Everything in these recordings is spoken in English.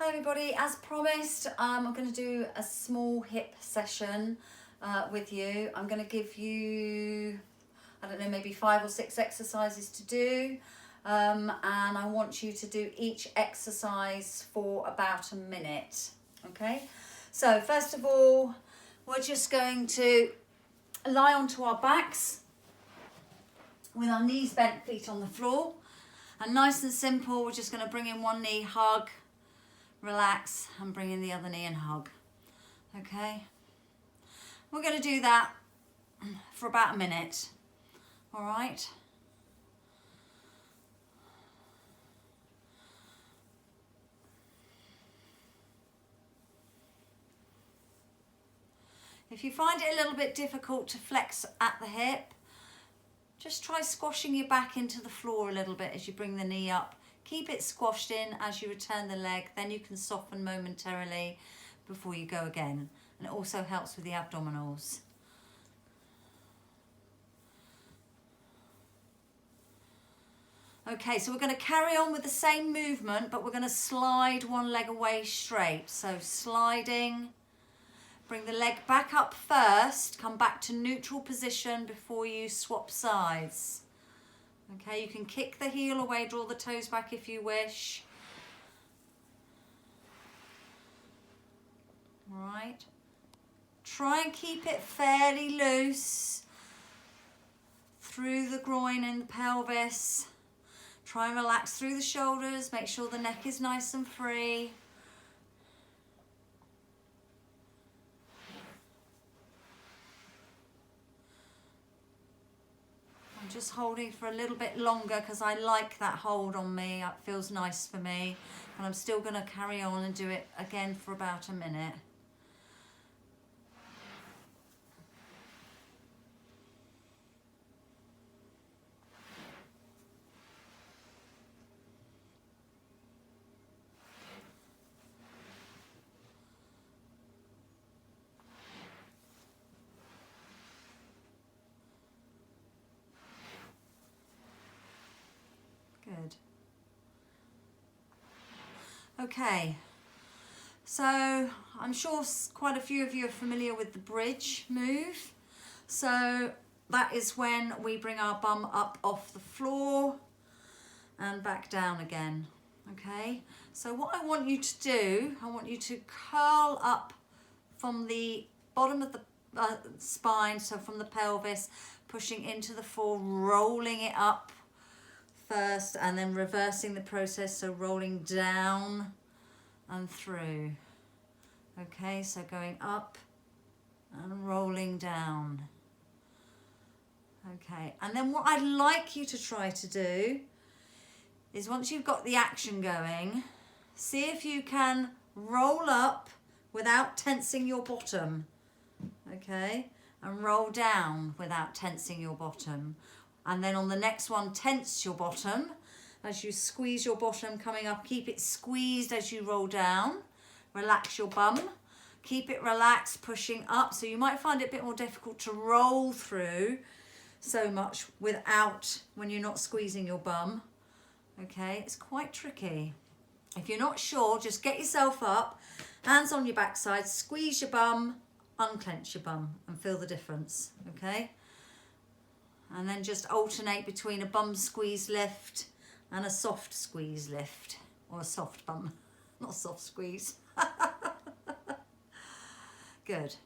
Hi everybody, as promised, I'm going to do a small hip session with you. I'm going to give you, I don't know, maybe 5 or 6 exercises to do, and I want you to do each exercise for about a minute, okay? So first of all, we're just going to lie onto our backs with our knees bent, feet on the floor, and nice and simple, we're just going to bring in one knee, hug, relax, and bring in the other knee and hug. Okay, we're going to do that for about a minute. All right, if you find it a little bit difficult to flex at the hip, just try squashing your back into the floor a little bit as you bring the knee up. Keep it squashed in as you return the leg, then you can soften momentarily before you go again. And it also helps with the abdominals. Okay, so we're going to carry on with the same movement, but we're going to slide one leg away straight. So sliding, bring the leg back up first, come back to neutral position before you swap sides. Okay, you can kick the heel away, draw the toes back if you wish. All right. Try and keep it fairly loose through the groin and the pelvis. Try and relax through the shoulders. Make sure the neck is nice and free. I'm just holding for a little bit longer because I like that hold on me. It feels nice for me. And I'm still going to carry on and do it again for about a minute. Good. Okay, so I'm sure quite a few of you are familiar with the bridge move. So that is when we bring our bum up off the floor and back down again. Okay, so what I want you to do, I want you to curl up from the bottom of the spine, so from the pelvis, pushing into the floor, rolling it up first and then reversing the process, so rolling down and through. Okay, so going up and rolling down. Okay, and then what I'd like you to try to do is, once you've got the action going, see if you can roll up without tensing your bottom. Okay, and roll down without tensing your bottom. And then on the next one, tense your bottom as you squeeze your bottom coming up. Keep it squeezed as you roll down. Relax your bum. Keep it relaxed, pushing up. So you might find it a bit more difficult to roll through so much without, when you're not squeezing your bum. Okay, it's quite tricky. If you're not sure, just get yourself up, hands on your backside, squeeze your bum, unclench your bum and feel the difference, okay? And then just alternate between a bum squeeze lift and a soft squeeze lift, or a soft bum, not soft squeeze. Good.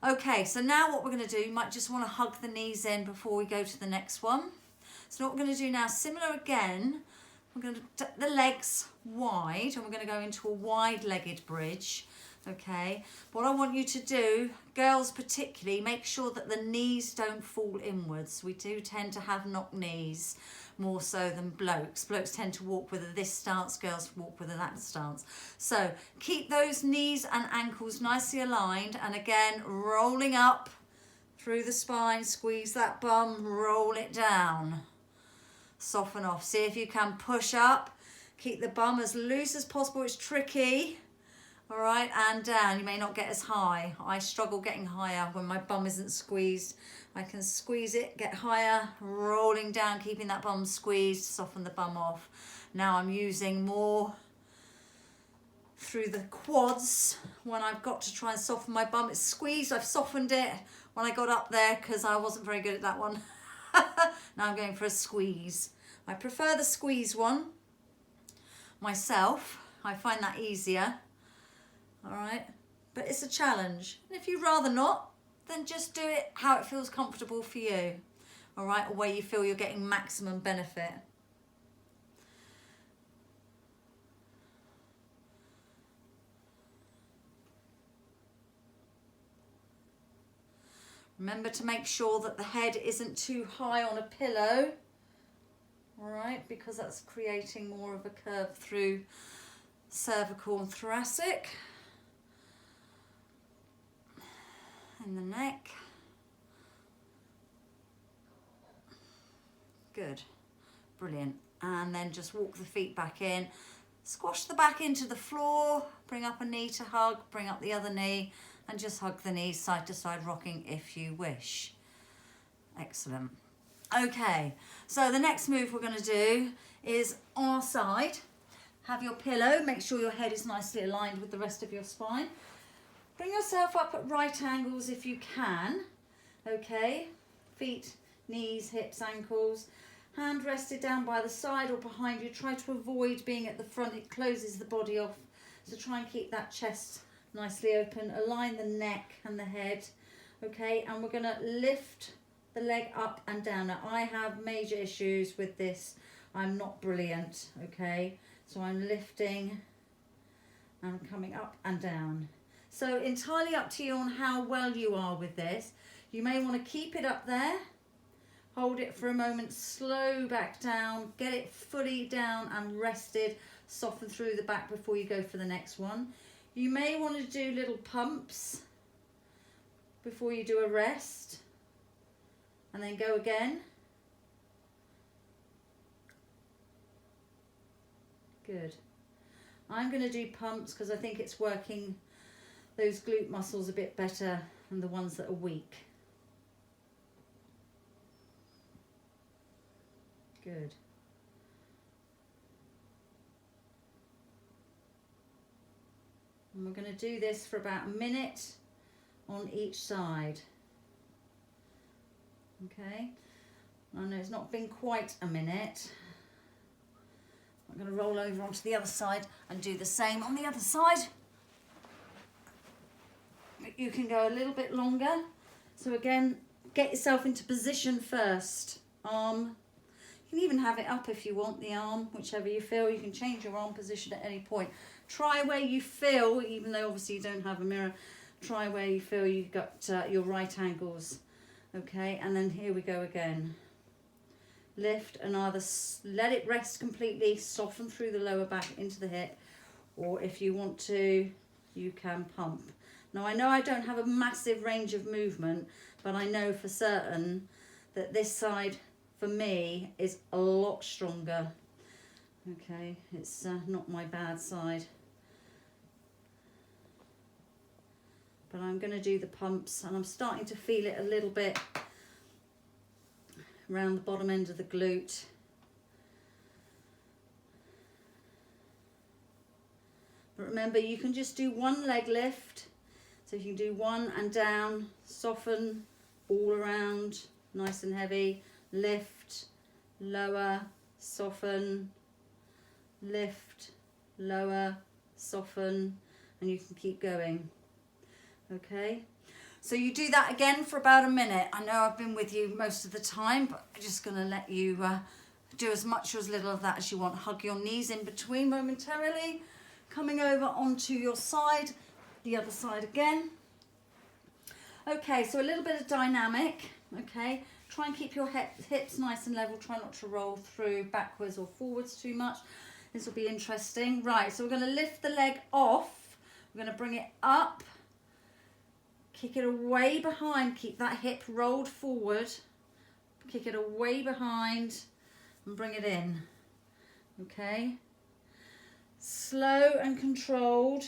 Okay, so now what we're going to do, you might just want to hug the knees in before we go to the next one. So what we're going to do now, similar again, we're going to tuck the legs wide and we're going to go into a wide-legged bridge. Okay, what I want you to do, girls particularly, make sure that the knees don't fall inwards. We do tend to have knock knees more so than blokes. Blokes tend to walk with a this stance, girls walk with a that stance. So keep those knees and ankles nicely aligned, and again, rolling up through the spine, squeeze that bum, roll it down. Soften off. See if you can push up. Keep the bum as loose as possible. It's tricky. All right, and down. You may not get as high. I struggle getting higher when my bum isn't squeezed. I can squeeze it, get higher, rolling down, keeping that bum squeezed, soften the bum off. Now I'm using more through the quads when I've got to try and soften my bum. It's squeezed, I've softened it when I got up there because I wasn't very good at that one. Now I'm going for a squeeze. I prefer the squeeze one myself. I find that easier. All right, but it's a challenge. And if you'd rather not, then just do it how it feels comfortable for you. All right, or where you feel you're getting maximum benefit. Remember to make sure that the head isn't too high on a pillow, all right, because that's creating more of a curve through cervical and thoracic. And the neck. Good, brilliant. And then just walk the feet back in. Squash the back into the floor, bring up a knee to hug, bring up the other knee, and just hug the knees side to side, rocking if you wish. Excellent. Okay, so the next move we're going to do is on our side. Have your pillow, make sure your head is nicely aligned with the rest of your spine. Bring yourself up at right angles if you can. Okay, feet, knees, hips, ankles. Hand rested down by the side or behind you. Try to avoid being at the front, it closes the body off. So try and keep that chest nicely open. Align the neck and the head. Okay, and we're going to lift the leg up and down. Now I have major issues with this. I'm not brilliant, okay? So I'm lifting and coming up and down. So entirely up to you on how well you are with this. You may want to keep it up there. Hold it for a moment, slow back down, get it fully down and rested, soften through the back before you go for the next one. You may want to do little pumps before you do a rest and then go again. Good. I'm going to do pumps because I think it's working those glute muscles a bit better than the ones that are weak. Good. And we're going to do this for about a minute on each side. Okay. I know it's not been quite a minute. I'm going to roll over onto the other side and do the same on the other side. But you can go a little bit longer. So again, get yourself into position first. Arm. You can even have it up if you want the arm, whichever you feel. You can change your arm position at any point. Try where you feel, even though obviously you don't have a mirror, try where you feel you've got your right angles. Okay, and then here we go again. Lift and either let it rest completely, soften through the lower back into the hip, or if you want to, you can pump. Now I know I don't have a massive range of movement, but I know for certain that this side for me is a lot stronger. Okay, it's not my bad side. But I'm going to do the pumps and I'm starting to feel it a little bit around the bottom end of the glute. But remember, you can just do one leg lift. So you can do one and down, soften all around, nice and heavy. Lift, lower, soften, lift, lower, soften, and you can keep going. Okay, so you do that again for about a minute. I know I've been with you most of the time, but I'm just going to let you do as much or as little of that as you want. Hug your knees in between momentarily, coming over onto your side, the other side again. Okay, so a little bit of dynamic, okay. Try and keep your hips nice and level. Try not to roll through backwards or forwards too much. This will be interesting. Right, so we're going to lift the leg off. We're going to bring it up. Kick it away behind. Keep that hip rolled forward. Kick it away behind and bring it in. Okay. Slow and controlled.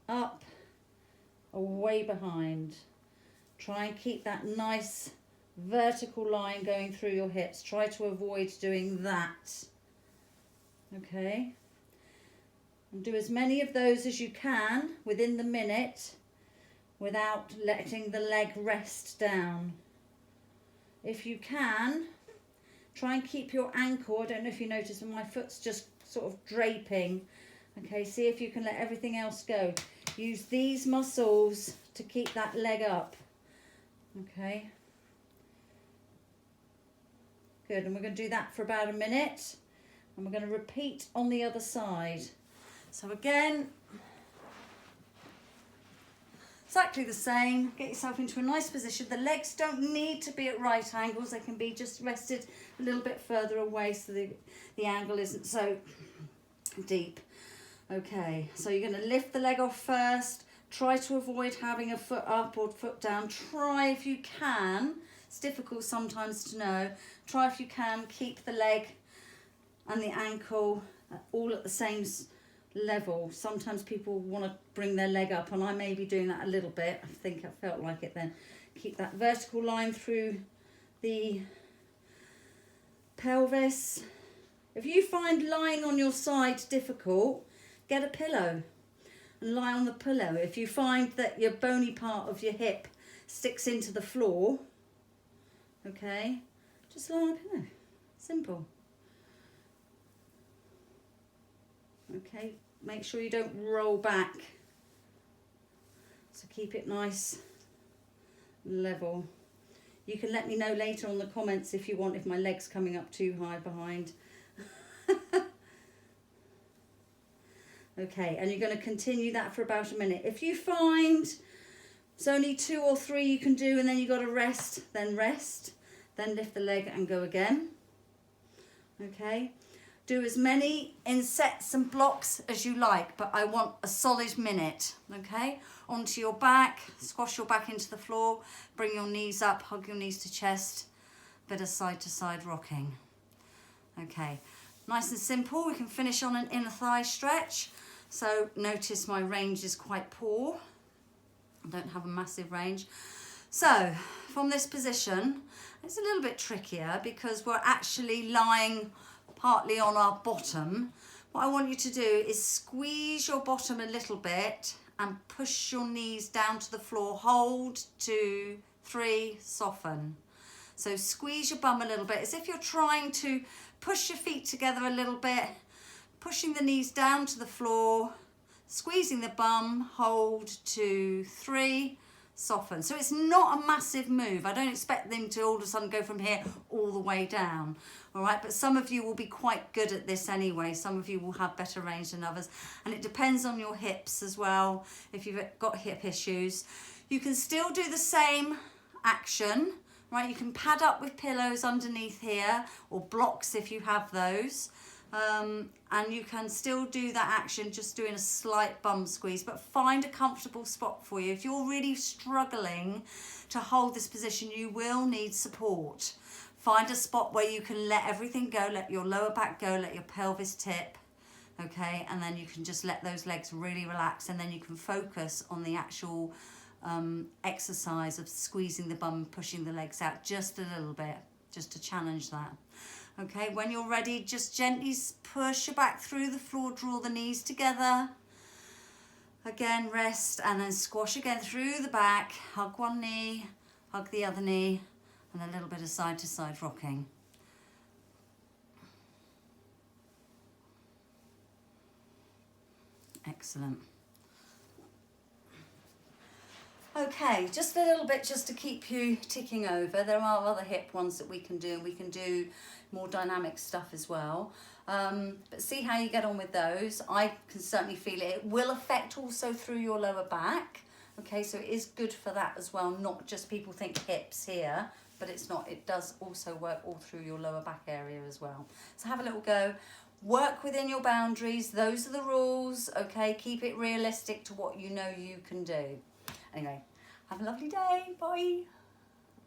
Up, away behind. Try and keep that nice vertical line going through your hips. Try to avoid doing that. Okay. And do as many of those as you can within the minute without letting the leg rest down. If you can, try and keep your ankle, I don't know if you notice, but my foot's just sort of draping. Okay, see if you can let everything else go. Use these muscles to keep that leg up. Okay. Good, and we're going to do that for about a minute. And we're going to repeat on the other side. So again, exactly the same. Get yourself into a nice position. The legs don't need to be at right angles. They can be just rested a little bit further away so the angle isn't so deep. Okay, so you're going to lift the leg off first. Try to avoid having a foot up or foot down. Try if you can. It's difficult sometimes to know. Try if you can keep the leg and the ankle all at the same level. Sometimes people want to bring their leg up, and I may be doing that a little bit. I think I felt like it then. Keep that vertical line through the pelvis. If you find lying on your side difficult, get a pillow and lie on the pillow. If you find that your bony part of your hip sticks into the floor, okay, just lie on a pillow. Simple. Okay, make sure you don't roll back. So keep it nice, level. You can let me know later on the comments if you want, if my leg's coming up too high behind. Okay, and you're going to continue that for about a minute. If you find it's only 2 or 3 you can do and then you've got to rest, then lift the leg and go again. Okay, do as many in sets and blocks as you like, but I want a solid minute. Okay, onto your back, squash your back into the floor, bring your knees up, hug your knees to chest, bit of side to side rocking. Okay, nice and simple. We can finish on an inner thigh stretch. So notice my range is quite poor. I don't have a massive range. So from this position, it's a little bit trickier because we're actually lying partly on our bottom. What I want you to do is squeeze your bottom a little bit and push your knees down to the floor. Hold, 2, 3, soften. So squeeze your bum a little bit as if you're trying to push your feet together a little bit, pushing the knees down to the floor, squeezing the bum, hold, 2, 3, soften. So it's not a massive move. I don't expect them to all of a sudden go from here all the way down. All right, but some of you will be quite good at this anyway. Some of you will have better range than others. And it depends on your hips as well. If you've got hip issues, you can still do the same action, right? You can pad up with pillows underneath here or blocks if you have those. And you can still do that action just doing a slight bum squeeze, but find a comfortable spot for you. If you're really struggling to hold this position, you will need support. Find a spot where you can let everything go, let your lower back go, let your pelvis tip, okay? And then you can just let those legs really relax, and then you can focus on the actual exercise of squeezing the bum, pushing the legs out just a little bit, just to challenge that. Okay, when you're ready, just gently push your back through the floor, draw the knees together. Again, rest, and then squash again through the back. Hug one knee, hug the other knee, and a little bit of side to side rocking. Excellent. Okay, just a little bit just to keep you ticking over. There are other hip ones that we can do. We can do more dynamic stuff as well. But see how you get on with those. I can certainly feel it. It will affect also through your lower back. Okay, so it is good for that as well. Not just people think hips here, but it's not. It does also work all through your lower back area as well. So have a little go. Work within your boundaries. Those are the rules. Okay, keep it realistic to what you know you can do. Anyway, have a lovely day. Bye.